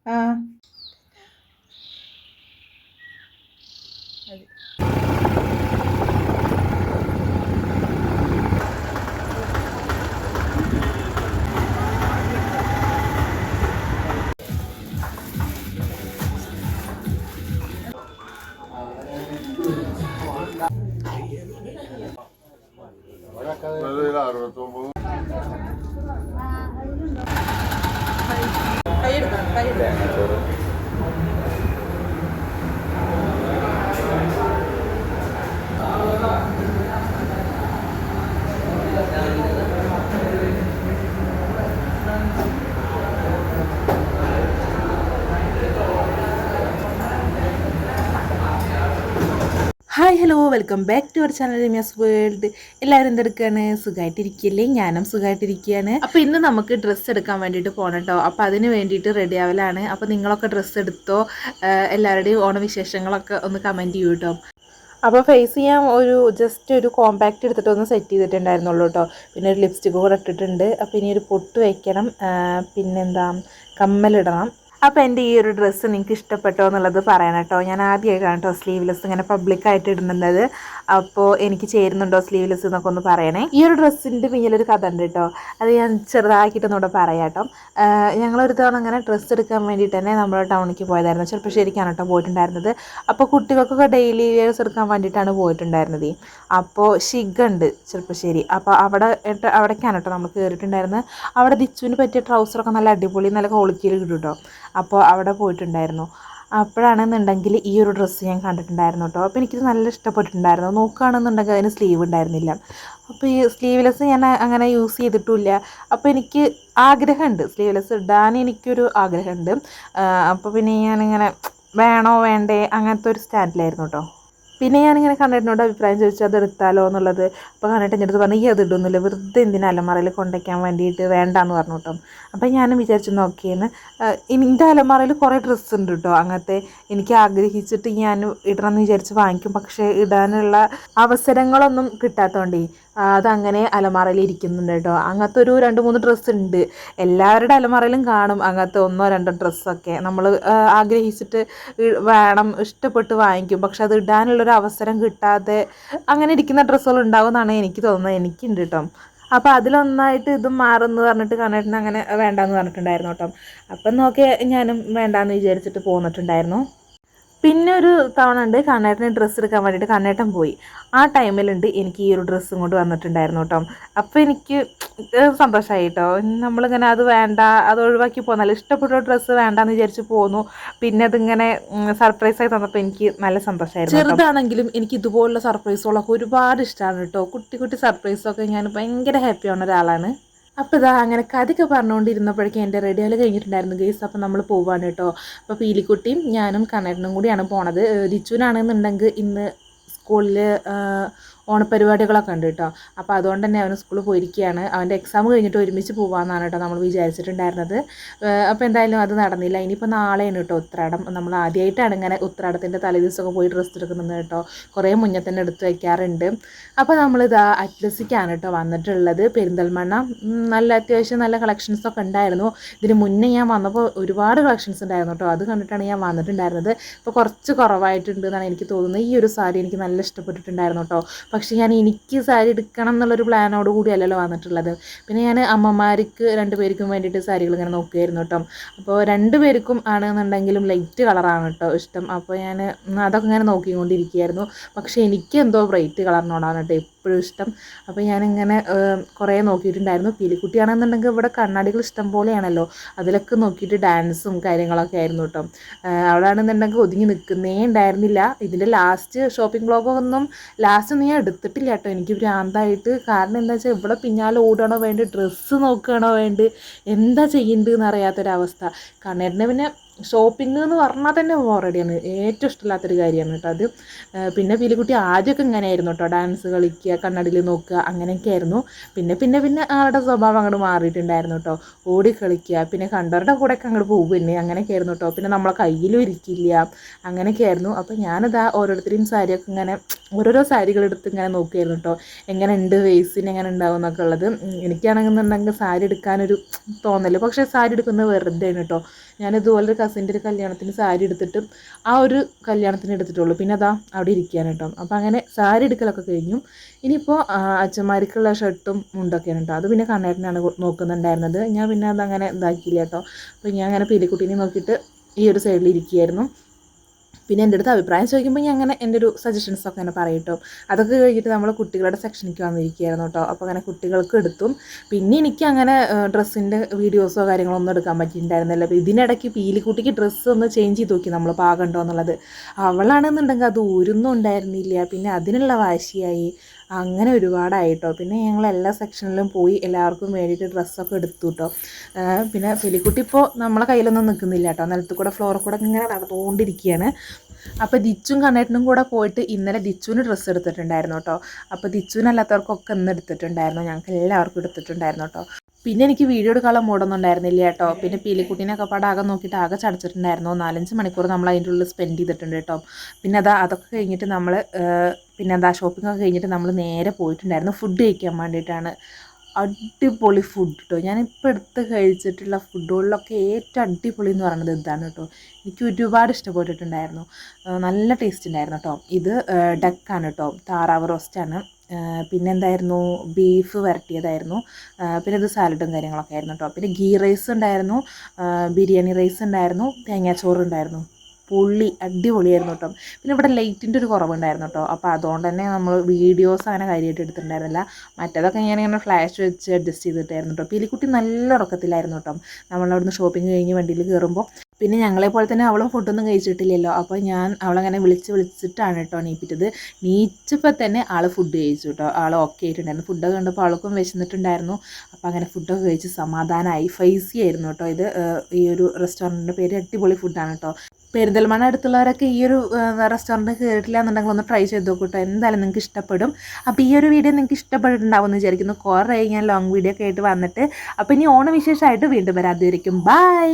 ആ കൈയെടുക്കാം കൈയെടുക്കാം hi hello welcome back to our channel Ramya's world. എല്ലാവരും എന്തെടുക്കുകയാണ്? സുഖമായിട്ടിരിക്കില്ലേ? ഞാനും സുഖമായിട്ടിരിക്കുകയാണ്. അപ്പോൾ ഇന്ന് നമുക്ക് ഡ്രസ്സ് എടുക്കാൻ വേണ്ടിയിട്ട് പോകണം കേട്ടോ. അപ്പോൾ അതിന് വേണ്ടിയിട്ട് റെഡി ആവലാണ്. അപ്പോൾ നിങ്ങളൊക്കെ ഡ്രസ്സ് എടുത്തോ? എല്ലാവരുടെയും ഓണവിശേഷങ്ങളൊക്കെ ഒന്ന് കമൻറ്റ് ചെയ്യൂ കേട്ടോ. അപ്പോൾ ഫേസ് ചെയ്യാൻ ജസ്റ്റ് ഒരു കോമ്പാക്റ്റ് എടുത്തിട്ട് ഒന്ന് സെറ്റ് ചെയ്തിട്ടുണ്ടായിരുന്നുള്ളൂ കേട്ടോ. പിന്നെ ഒരു ലിപ്സ്റ്റിക്ക് കൂടെ ഇട്ടിട്ടുണ്ട്. അപ്പോൾ ഇനി ഒരു പൊട്ട് വയ്ക്കണം, പിന്നെന്താ കമ്മലിടണം. അപ്പോൾ എൻ്റെ ഈ ഒരു ഡ്രസ്സ് നിങ്ങൾക്ക് ഇഷ്ടപ്പെട്ടോ എന്നുള്ളത് പറയണം കേട്ടോ. ഞാൻ ആദ്യമായിട്ടാണ് കേട്ടോ സ്ലീവ്ലെസ് ഇങ്ങനെ പബ്ലിക്കായിട്ട് ഇടുന്നത്. അപ്പോൾ എനിക്ക് ചേരുന്നുണ്ടോ സ്ലീവ്ലെസ് എന്നൊക്കെ ഒന്ന് പറയണേ. ഈ ഒരു ഡ്രസ്സിൻ്റെ പിന്നിലൊരു കഥ ഉണ്ട് കേട്ടോ. അത് ഞാൻ ചെറുതാക്കിയിട്ടൊന്നുകൂടെ പറയാം കേട്ടോ. ഞങ്ങളൊരു തവണ അങ്ങനെ ഡ്രസ്സ് എടുക്കാൻ വേണ്ടിയിട്ട് തന്നെ നമ്മൾ ടൗണിലേക്ക് പോയതായിരുന്നു. ചെറുപ്പശ്ശേരിക്കാണ് കേട്ടോ പോയിട്ടുണ്ടായിരുന്നത്. അപ്പോൾ കുട്ടികൾക്കൊക്കെ ഡെയിലി വെയർസ് എടുക്കാൻ വേണ്ടിയിട്ടാണ് പോയിട്ടുണ്ടായിരുന്നത്. അപ്പോൾ ഷിഗ ഉണ്ട് ചെറുപ്പശ്ശേരി. അപ്പോൾ അവിടേക്കാണ് കേട്ടോ നമ്മൾ കയറിയിട്ടുണ്ടായിരുന്നത്. അവിടെ ദിച്ചുവിന് പറ്റിയ ട്രൗസറൊക്കെ നല്ല അടിപൊളി നല്ല ക്വാളിറ്റിയിൽ കിട്ടും കേട്ടോ. അപ്പോൾ അവിടെ പോയിട്ടുണ്ടായിരുന്നു. അപ്പോഴാണെന്നുണ്ടെങ്കിൽ ഈ ഒരു ഡ്രസ്സ് ഞാൻ കണ്ടിട്ടുണ്ടായിരുന്നു കേട്ടോ. അപ്പോൾ എനിക്കിത് നല്ല ഇഷ്ടപ്പെട്ടിട്ടുണ്ടായിരുന്നു. നോക്കുകയാണെന്നുണ്ടെങ്കിൽ അതിന് സ്ലീവ് ഉണ്ടായിരുന്നില്ല. അപ്പോൾ ഈ സ്ലീവ്ലെസ് ഞാൻ അങ്ങനെ യൂസ് ചെയ്തിട്ടില്ല. അപ്പോൾ എനിക്ക് ആഗ്രഹമുണ്ട് സ്ലീവ്ലെസ് ഇടാൻ, എനിക്കൊരു ആഗ്രഹമുണ്ട്. അപ്പോൾ പിന്നെ ഞാനിങ്ങനെ വേണോ വേണ്ടേ അങ്ങനത്തെ ഒരു സ്റ്റാൻഡിലായിരുന്നു കേട്ടോ. പിന്നെ ഞാനിങ്ങനെ കണ്ടിട്ടിനോട് അഭിപ്രായം ചോദിച്ചു അത് എടുത്താലോ എന്നുള്ളത്. അപ്പോൾ കണ്ടിട്ട് എൻ്റെ അടുത്ത് പറഞ്ഞു ഈ അത് ഇടുന്നില്ല, വെറുതെ എന്തിനാ അലമാറയിൽ കൊണ്ടുവയ്ക്കാൻ വേണ്ടിയിട്ട് വേണ്ടാന്ന് പറഞ്ഞു കേട്ടോ. അപ്പോൾ ഞാനും വിചാരിച്ചു നോക്കിയെന്ന്. എൻ്റെ അലമാറയിൽ കുറേ ഡ്രസ്സ് ഉണ്ട് കേട്ടോ അങ്ങനത്തെ. എനിക്ക് ആഗ്രഹിച്ചിട്ട് ഞാൻ ഇടണമെന്ന് വിചാരിച്ച് വാങ്ങിക്കും, പക്ഷേ ഇടാനുള്ള അവസരങ്ങളൊന്നും കിട്ടാത്തതുകൊണ്ടേ അതങ്ങനെ അലമാറയിൽ ഇരിക്കുന്നുണ്ട് കേട്ടോ. അങ്ങനത്തെ ഒരു 2-3 ഡ്രസ്സ് ഉണ്ട്. എല്ലാവരുടെ അലമാറയിലും കാണും അങ്ങനത്തെ 1-2 ഡ്രസ്സൊക്കെ. നമ്മൾ ആഗ്രഹിച്ചിട്ട് വേണം ഇഷ്ടപ്പെട്ട് വാങ്ങിക്കും, പക്ഷെ അത് ഇടാനുള്ളൊരു അവസരം കിട്ടാതെ അങ്ങനെ ഇരിക്കുന്ന ഡ്രസ്സുകൾ ഉണ്ടാവും എന്നാണ് എനിക്ക് തോന്നുന്നത്. എനിക്കുണ്ട് കേട്ടോ. അപ്പോൾ അതിലൊന്നായിട്ട് ഇതും മാറുമെന്ന് പറഞ്ഞിട്ട് കണ്ണേട്ടന് അങ്ങനെ വേണ്ടാന്ന് പറഞ്ഞിട്ടുണ്ടായിരുന്നു കേട്ടോ. അപ്പം നോക്കി ഞാനും വേണ്ടാന്ന് വിചാരിച്ചിട്ട് പോന്നിട്ടുണ്ടായിരുന്നു. പിന്നെ ഒരു തവണ ഉണ്ട് കണ്ണേട്ടന് ഡ്രസ്സ് എടുക്കാൻ വേണ്ടിയിട്ട് കണ്ണേട്ടൻ പോയി. ആ ടൈമിലുണ്ട് എനിക്ക് ഈ ഒരു ഡ്രസ്സും കൊണ്ട് വന്നിട്ടുണ്ടായിരുന്നു കേട്ടോ. അപ്പോൾ എനിക്ക് സന്തോഷമായി കേട്ടോ. നമ്മളിങ്ങനെ അത് വേണ്ട, അത് ഒഴിവാക്കി പോന്നല്ല, ഇഷ്ടപ്പെട്ട ഡ്രസ്സ് വേണ്ടാന്ന് വിചാരിച്ച് പോന്നു. പിന്നെ അതിങ്ങനെ സർപ്രൈസായി തന്നപ്പോൾ എനിക്ക് നല്ല സന്തോഷമായിരുന്നു. ചെറുതാണെങ്കിലും എനിക്ക് ഇതുപോലുള്ള സർപ്രൈസുകളൊക്കെ ഒരുപാട് ഇഷ്ടമാണ് കേട്ടോ. കുട്ടി കുട്ടി സർപ്രൈസൊക്കെ ഞാൻ ഭയങ്കര ഹാപ്പിയാണ് ഒരാളാണ്. അപ്പോൾ ഇതാ അങ്ങനെ കഥയൊക്കെ പറഞ്ഞുകൊണ്ടിരുന്നപ്പോഴേക്കും എൻ്റെ റെഡിയാൽ കഴിഞ്ഞിട്ടുണ്ടായിരുന്നു ഗെയ്സ്. അപ്പോൾ നമ്മൾ പോവാണ് കേട്ടോ. അപ്പോൾ പീലിക്കുട്ടിയും ഞാനും കണ്ണേട്ടനും കൂടിയാണ് പോണത്. ദിച്ചുവിനാണെന്നുണ്ടെങ്കിൽ ഇന്ന് സ്കൂളിൽ ഓണപ്പരിപാടികളൊക്കെ ഉണ്ട് കേട്ടോ. അപ്പോൾ അതുകൊണ്ട് തന്നെ അവന് സ്കൂളിൽ പോയിരിക്കുകയാണ്. അവൻ്റെ എക്സാം കഴിഞ്ഞിട്ട് ഒരുമിച്ച് പോകാമെന്നാണ് കേട്ടോ നമ്മൾ വിചാരിച്ചിട്ടുണ്ടായിരുന്നത്. അപ്പോൾ എന്തായാലും അത് നടന്നില്ല. ഇനിയിപ്പോൾ നാളെയാണ് കേട്ടോ ഉത്രാടം. നമ്മൾ ആദ്യമായിട്ടാണ് ഇങ്ങനെ ഉത്രാടത്തിൻ്റെ തലേദിവസമൊക്കെ പോയി ഡ്രസ്സ് എടുക്കുന്നത് കേട്ടോ. കുറേ മുന്നേ തന്നെ എടുത്ത് വയ്ക്കാറുണ്ട്. അപ്പോൾ നമ്മളിതാ അറ്റ്ലസിക്കാണ് കേട്ടോ വന്നിട്ടുള്ളത്. പെരിന്തൽമണ്ണ നല്ല അത്യാവശ്യം നല്ല കളക്ഷൻസൊക്കെ ഉണ്ടായിരുന്നു. ഇതിന് മുന്നേ ഞാൻ വന്നപ്പോൾ ഒരുപാട് കളക്ഷൻസ് ഉണ്ടായിരുന്നു കേട്ടോ. അത് കണ്ടിട്ടാണ് ഞാൻ വന്നിട്ടുണ്ടായിരുന്നത്. ഇപ്പോൾ കുറച്ച് കുറവായിട്ടുണ്ട് എന്നാണ് എനിക്ക് തോന്നുന്നത്. ഈ ഒരു സാരി എനിക്ക് നല്ല ഇഷ്ടപ്പെട്ടിട്ടുണ്ടായിരുന്നു കേട്ടോ. പക്ഷേ എനിക്ക് സാരി എടുക്കണം എന്നുള്ളൊരു പ്ലാനോട് കൂടിയല്ലല്ലോ വന്നിട്ടുള്ളത്. പിന്നെ ഞാൻ അമ്മമാർക്ക് 2 പേർക്കും വേണ്ടിയിട്ട് സാരികൾ ഇങ്ങനെ നോക്കുകയായിരുന്നു കേട്ടോ. അപ്പോൾ 2 പേർക്കും ആണെന്നുണ്ടെങ്കിലും ലൈറ്റ് കളറാണ് കേട്ടോ ഇഷ്ടം. അപ്പോൾ ഞാൻ അതൊക്കെ ഇങ്ങനെ നോക്കിക്കൊണ്ടിരിക്കുകയായിരുന്നു. പക്ഷേ എനിക്ക് എന്തോ ബ്രൈറ്റ് കളറിനോടാണ് കേട്ടോ എപ്പോഴും ഇഷ്ടം. അപ്പോൾ ഞാനിങ്ങനെ കുറേ നോക്കിയിട്ടുണ്ടായിരുന്നു. പീലിക്കുട്ടിയാണെന്നുണ്ടെങ്കിൽ ഇവിടെ കണ്ണാടികൾ ഇഷ്ടം പോലെയാണല്ലോ, അതിലൊക്കെ നോക്കിയിട്ട് ഡാൻസും കാര്യങ്ങളൊക്കെ ആയിരുന്നു കേട്ടോ. അവിടെ ആണെന്നുണ്ടെങ്കിൽ ഒതുങ്ങി നിൽക്കുന്നേ ഉണ്ടായിരുന്നില്ല. ഇതിൻ്റെ ലാസ്റ്റ് ഷോപ്പിംഗ് വ്ളോഗൊന്നും ലാസ്റ്റ് ഞാൻ എടുത്തിട്ടില്ല കേട്ടോ. എനിക്ക് ഭ്രാന്തായിട്ട്. കാരണം എന്താ വെച്ചാൽ ഇവിടെ പിന്നാലെ ഓടണോ വേണ്ടി, ഡ്രസ്സ് നോക്കുകയാണോ വേണ്ടി, എന്താ ചെയ്യേണ്ടതെന്ന് അറിയാത്തൊരവസ്ഥ. കണ്ണേറിന് പിന്നെ ഷോപ്പിംഗ് എന്ന് പറഞ്ഞാൽ തന്നെ ബോറടിയാണ്. ഏറ്റവും ഇഷ്ടമില്ലാത്തൊരു കാര്യമാണ് കേട്ടോ അത്. പിന്നെ പീലിക്കുട്ടി ആദ്യമൊക്കെ ഇങ്ങനെയായിരുന്നു കേട്ടോ, ഡാൻസ് കളിക്കുക, കണ്ണാടിയിൽ നോക്കുക, അങ്ങനെയൊക്കെ ആയിരുന്നു. പിന്നെ ആളുടെ സ്വഭാവം അങ്ങോട്ട് മാറിയിട്ടുണ്ടായിരുന്നു കേട്ടോ. ഓടി കളിക്കുക, പിന്നെ കണ്ടവരുടെ കൂടെയൊക്കെ അങ്ങോട്ട് പോകുന്നേ, അങ്ങനെയൊക്കെ ആയിരുന്നു കേട്ടോ. പിന്നെ നമ്മളെ കയ്യിലും ഇരിക്കില്ല, അങ്ങനെയൊക്കെ ആയിരുന്നു. അപ്പോൾ ഞാനിതാ ഓരോരുത്തരെയും സാരിയൊക്കെ ഇങ്ങനെ ഓരോരോ സാരികൾ എടുത്ത് ഇങ്ങനെ നോക്കിയായിരുന്നു കേട്ടോ. എങ്ങനെ ഉണ്ട്, വേസിന് എങ്ങനെ ഉണ്ടാവും എന്നൊക്കെ ഉള്ളത്. എനിക്കാണെന്നുണ്ടെങ്കിൽ സാരി എടുക്കാനൊരു തോന്നല്, പക്ഷേ സാരി എടുക്കുന്നത് വെറുതെ ആണ് കേട്ടോ. ഞാനിതുപോലൊരു കസിൻ്റെ ഒരു കല്യാണത്തിന് സാരി എടുത്തിട്ടും ആ ഒരു കല്യാണത്തിന് എടുത്തിട്ടുള്ളൂ. പിന്നെ അതാ അവിടെ ഇരിക്കുകയാണ് കേട്ടോ. അപ്പോൾ അങ്ങനെ സാരി എടുക്കലൊക്കെ കഴിഞ്ഞു. ഇനിയിപ്പോൾ അച്ഛന്മാർക്കുള്ള ഷർട്ടും മുണ്ടൊക്കെയാണ് കേട്ടോ. അത് പിന്നെ കണ്ണേട്ടനാണ് നോക്കുന്നുണ്ടായിരുന്നത്. ഞാൻ പിന്നെ അതങ്ങനെ ഇതാക്കിയില്ല കേട്ടോ. അപ്പോൾ ഞാൻ അങ്ങനെ പീലിക്കുട്ടീനെ നോക്കിയിട്ട് ഈ ഒരു സൈഡിൽ ഇരിക്കുകയായിരുന്നു. പിന്നെ എൻ്റെ അടുത്ത് അഭിപ്രായം ചോദിക്കുമ്പോൾ ഞാൻ അങ്ങനെ എൻ്റെ ഒരു സജഷൻസൊക്കെ അങ്ങനെ പറയും കേട്ടോ. അതൊക്കെ കഴിഞ്ഞിട്ട് നമ്മൾ കുട്ടികളുടെ സെക്ഷനിലേക്ക് വന്നിരിക്കുകയായിരുന്നു കേട്ടോ. അപ്പോൾ അങ്ങനെ കുട്ടികൾക്ക് എടുത്തും പിന്നെ എനിക്ക് അങ്ങനെ ഡ്രസ്സിൻ്റെ വീഡിയോസോ കാര്യങ്ങളോ ഒന്നും എടുക്കാൻ പറ്റിയിട്ടുണ്ടായിരുന്നില്ല. അപ്പോൾ ഇതിനിടയ്ക്ക് പീലിക്കുട്ടിക്ക് ഡ്രസ്സ് ഒന്ന് ചേഞ്ച് ചെയ്ത് നോക്കി നമ്മൾ പാകണ്ടോ എന്നുള്ളത്. അവളാണെന്നുണ്ടെങ്കിൽ അത് ഊരൊന്നും ഉണ്ടായിരുന്നില്ല. പിന്നെ അതിനുള്ള വാശിയായി. അങ്ങനെ ഒരുപാടായിട്ടോ. പിന്നെ ഞങ്ങൾ എല്ലാ സെക്ഷനിലും പോയി എല്ലാവർക്കും വേണ്ടിയിട്ട് ഡ്രസ്സൊക്കെ എടുത്തു കേട്ടോ. പിന്നെ പീലിക്കുട്ടി ഇപ്പോൾ നമ്മളെ കയ്യിലൊന്നും നിൽക്കുന്നില്ല കേട്ടോ. നിലത്ത് കൂടെ ഫ്ലോറിൽ കൂടെ ഇങ്ങനെ നടന്നുകൊണ്ടിരിക്കുകയാണ്. അപ്പോൾ ദിച്ചും കണ്ണേട്ടനും കൂടെ പോയിട്ട് ഇന്നലെ ദിച്ചുവിന് ഡ്രസ്സ് എടുത്തിട്ടുണ്ടായിരുന്നു കേട്ടോ. അപ്പോൾ ദിച്ചുവിനല്ലാത്തവർക്കൊക്കെ ഇന്ന് എടുത്തിട്ടുണ്ടായിരുന്നു. ഞങ്ങൾക്ക് എല്ലാവർക്കും എടുത്തിട്ടുണ്ടായിരുന്നു കേട്ടോ. പിന്നെ എനിക്ക് വീഡിയോ എടുക്കാനുള്ള മൂടൊന്നും ഉണ്ടായിരുന്നില്ല കേട്ടോ. പിന്നെ പീലിക്കുട്ടീനൊക്കെ ആകെ നോക്കിയിട്ട് ആകെ ചടച്ചിട്ടുണ്ടായിരുന്നു. 4-5 മണിക്കൂർ നമ്മൾ അതിൻ്റെ ഉള്ളിൽ സ്പെൻഡ് ചെയ്തിട്ടുണ്ട് കേട്ടോ. പിന്നെ അതൊക്കെ കഴിഞ്ഞിട്ട് നമ്മൾ പിന്നെ ഷോപ്പിംഗ് ഒക്കെ കഴിഞ്ഞിട്ട് നമ്മൾ നേരെ പോയിട്ടുണ്ടായിരുന്നു ഫുഡ് കഴിക്കാൻ വേണ്ടിയിട്ടാണ്. അടിപൊളി ഫുഡ് കേട്ടോ. ഞാനിപ്പോൾ എടുത്ത് കഴിച്ചിട്ടുള്ള ഫുഡുകളിലൊക്കെ ഏറ്റവും അടിപൊളി എന്ന് പറയുന്നത് ഇതാണ് കേട്ടോ. എനിക്ക് ഒരുപാട് ഇഷ്ടപ്പെട്ടിട്ടുണ്ടായിരുന്നു. നല്ല ടേസ്റ്റ് ഉണ്ടായിരുന്നു കേട്ടോ. ഇത് ഡക്കാണ് കേട്ടോ, താറാവ് റോസ്റ്റാണ്. പിന്നെ എന്തായിരുന്നു, ബീഫ് വരട്ടിയതായിരുന്നു. പിന്നെ ഇത് സാലഡും കാര്യങ്ങളൊക്കെ ആയിരുന്നു കേട്ടോ. പിന്നെ ഗീ റൈസ് ഉണ്ടായിരുന്നു, ബിരിയാണി റൈസ് ഉണ്ടായിരുന്നു, തേങ്ങാച്ചോറ് ഉണ്ടായിരുന്നു. അടിപൊളിയായിരുന്നു കേട്ടോ. പിന്നെ ഇവിടെ ലൈറ്റിൻ്റെ ഒരു കുറവുണ്ടായിരുന്നു കേട്ടോ. അപ്പോൾ അതുകൊണ്ട് തന്നെ നമ്മൾ വീഡിയോസ് അങ്ങനെ കാര്യമായിട്ട് എടുത്തിട്ടുണ്ടായിരുന്നില്ല. മറ്റേതൊക്കെ ഞാനിങ്ങനെ ഫ്ലാഷ് വെച്ച് അഡ്ജസ്റ്റ് ചെയ്തിട്ടായിരുന്നു കേട്ടോ. പീലിക്കുട്ടി നല്ല ഉറക്കത്തിലായിരുന്നു കേട്ടോ നമ്മളവിടുന്ന് ഷോപ്പിംഗ് കഴിഞ്ഞ് വണ്ടിയിൽ കയറുമ്പോൾ. പിന്നെ ഞങ്ങളെപ്പോലെ തന്നെ അവളും ഫുഡൊന്നും കഴിച്ചിട്ടില്ലല്ലോ. അപ്പോൾ ഞാൻ അവളങ്ങനെ വിളിച്ചിട്ടാണ് കേട്ടോ എണീപ്പിച്ചത്. നീച്ചപ്പോൾ തന്നെ ആൾ ഫുഡ് കഴിച്ചു കേട്ടോ. ആൾ ഓക്കെ ആയിട്ടുണ്ടായിരുന്നു. ഫുഡൊക്കെ കണ്ടപ്പോൾ അവൾക്കും വിശന്നിട്ടുണ്ടായിരുന്നു. അപ്പോൾ അങ്ങനെ ഫുഡൊക്കെ കഴിച്ച് സമാധാനമായി. ഫൈസി ആയിരുന്നു കേട്ടോ ഇത്. ഈ ഒരു റെസ്റ്റോറൻറ്റിൻ്റെ പേര് അടിപൊളി ഫുഡാണ് കേട്ടോ. പെരിന്തൽമണ്ണ അടുത്തുള്ളവരൊക്കെ ഈ ഒരു റെസ്റ്റോറൻറ്റ് കയറിയിട്ടില്ല എന്നുണ്ടെങ്കിൽ ഒന്ന് ട്രൈ ചെയ്ത് നോക്കൂ കേട്ടോ. എന്തായാലും നിങ്ങൾക്ക് ഇഷ്ടപ്പെടും. അപ്പോൾ ഈ ഒരു വീഡിയോ നിങ്ങൾക്ക് ഇഷ്ടപ്പെട്ടിട്ടുണ്ടാവും എന്ന് വിചാരിക്കുന്നു. കുറേ ഞാൻ ലോങ് വീഡിയോ ഒക്കെ ആയിട്ട് വന്നിട്ട്. അപ്പോൾ ഇനി ഓണവിശേഷമായിട്ട് വീണ്ടും വരാം. അതുവരെയ്ക്കും ബൈ.